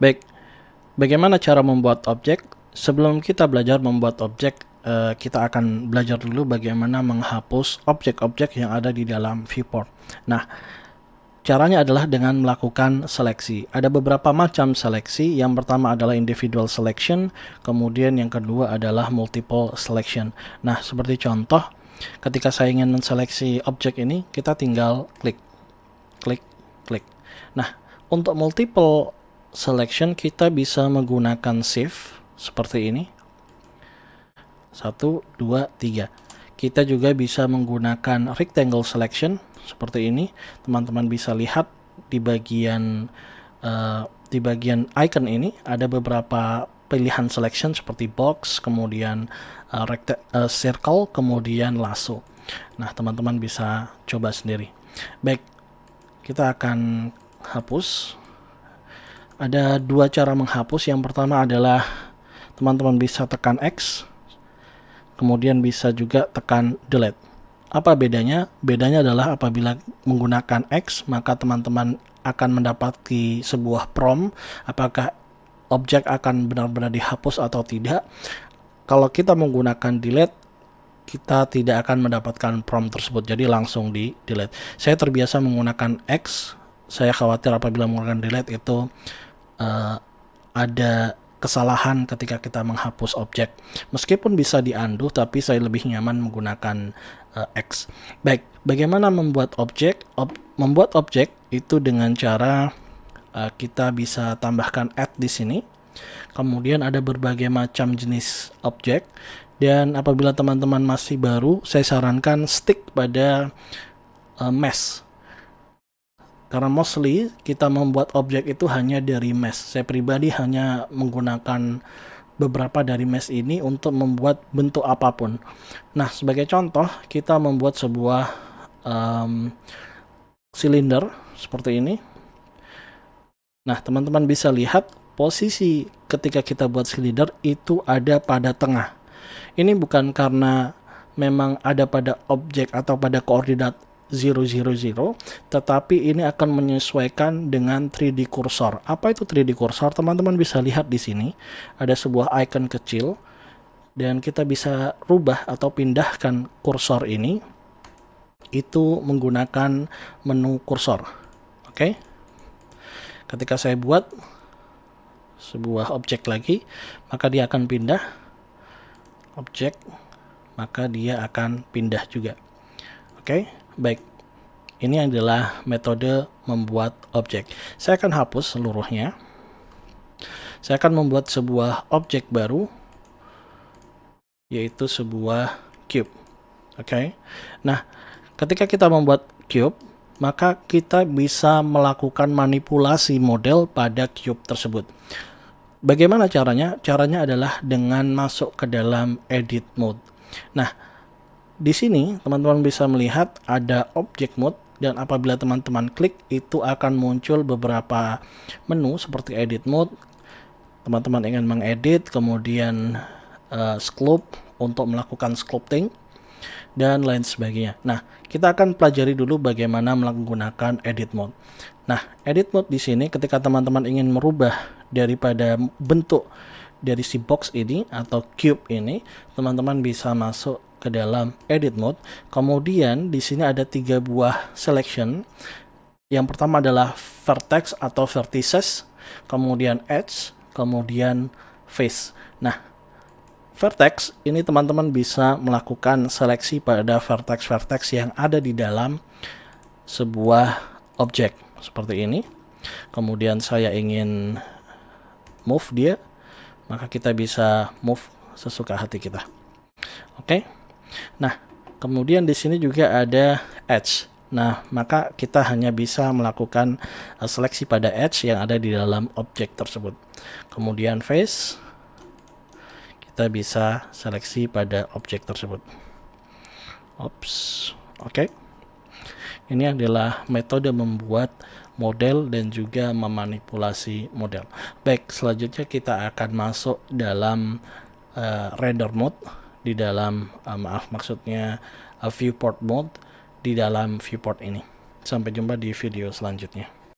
Baik, bagaimana cara membuat objek? Sebelum kita belajar membuat objek, kita akan belajar dulu bagaimana menghapus objek-objek yang ada di dalam viewport. Nah, caranya adalah dengan melakukan seleksi. Ada beberapa macam seleksi. Yang pertama adalah individual selection, kemudian yang kedua adalah multiple selection. Nah, seperti contoh, ketika saya ingin menseleksi objek ini, kita tinggal klik, klik, klik. Nah, untuk multiple selection kita bisa menggunakan shift seperti ini. 1, 2, 3. Kita juga bisa menggunakan rectangle selection seperti ini. Teman-teman bisa lihat di bagian icon ini ada beberapa pilihan selection seperti box, kemudian circle, kemudian lasso. Nah, teman-teman bisa coba sendiri. Baik, kita akan hapus. Ada dua cara menghapus. Yang pertama adalah teman-teman bisa tekan X, kemudian bisa juga tekan delete. Apa bedanya? Bedanya adalah apabila menggunakan X, maka teman-teman akan mendapati sebuah prompt apakah objek akan benar-benar dihapus atau tidak. Kalau kita menggunakan delete, kita tidak akan mendapatkan prompt tersebut, jadi langsung di delete. Saya terbiasa menggunakan X. Saya khawatir apabila menggunakan delete itu ada kesalahan ketika kita menghapus objek. Meskipun bisa di-undo, tapi saya lebih nyaman menggunakan X. Baik, bagaimana membuat objek? Membuat objek itu dengan cara kita bisa tambahkan add di sini. Kemudian ada berbagai macam jenis objek. Dan apabila teman-teman masih baru, saya sarankan stick pada mesh. Karena mostly kita membuat objek itu hanya dari mesh. Saya pribadi hanya menggunakan beberapa dari mesh ini untuk membuat bentuk apapun. Nah, sebagai contoh, kita membuat sebuah silinder seperti ini. Nah, teman-teman bisa lihat posisi ketika kita buat silinder itu ada pada tengah. Ini bukan karena memang ada pada objek atau pada koordinat 0, 0, 0, tetapi ini akan menyesuaikan dengan 3D cursor. Apa itu 3D cursor? Teman-teman bisa lihat di sini ada sebuah icon kecil dan kita bisa rubah atau pindahkan kursor ini itu menggunakan menu kursor. Oke. Ketika saya buat sebuah objek lagi, maka dia akan pindah objek, maka dia akan pindah juga. Oke. Baik, ini adalah metode membuat objek. Saya akan hapus seluruhnya. Saya akan membuat sebuah objek baru, yaitu sebuah cube. Oke. Nah, ketika kita membuat cube, maka kita bisa melakukan manipulasi model pada cube tersebut. Bagaimana caranya? Caranya adalah dengan masuk ke dalam edit mode. Nah, di sini teman-teman bisa melihat ada object mode, dan apabila teman-teman klik itu akan muncul beberapa menu seperti edit mode. Teman-teman ingin mengedit, kemudian sculpt untuk melakukan sculpting dan lain sebagainya. Nah, kita akan pelajari dulu bagaimana menggunakan edit mode. Nah, edit mode di sini ketika teman-teman ingin merubah daripada bentuk dari si box ini atau cube ini, teman-teman bisa masuk ke dalam edit mode. Kemudian di sini ada 3 buah selection. Yang pertama adalah vertex atau vertices, kemudian edge, kemudian face. Nah, vertex ini teman-teman bisa melakukan seleksi pada vertex-vertex yang ada di dalam sebuah objek seperti ini. Kemudian saya ingin move dia, maka kita bisa move sesuka hati kita. Oke. Nah, kemudian di sini juga ada edge. Nah, maka kita hanya bisa melakukan seleksi pada edge yang ada di dalam objek tersebut. Kemudian face, kita bisa seleksi pada objek tersebut. Oke. Ini adalah metode membuat model dan juga memanipulasi model. Baik, selanjutnya kita akan masuk dalam render mode di dalam viewport mode di dalam viewport ini. Sampai jumpa di video selanjutnya.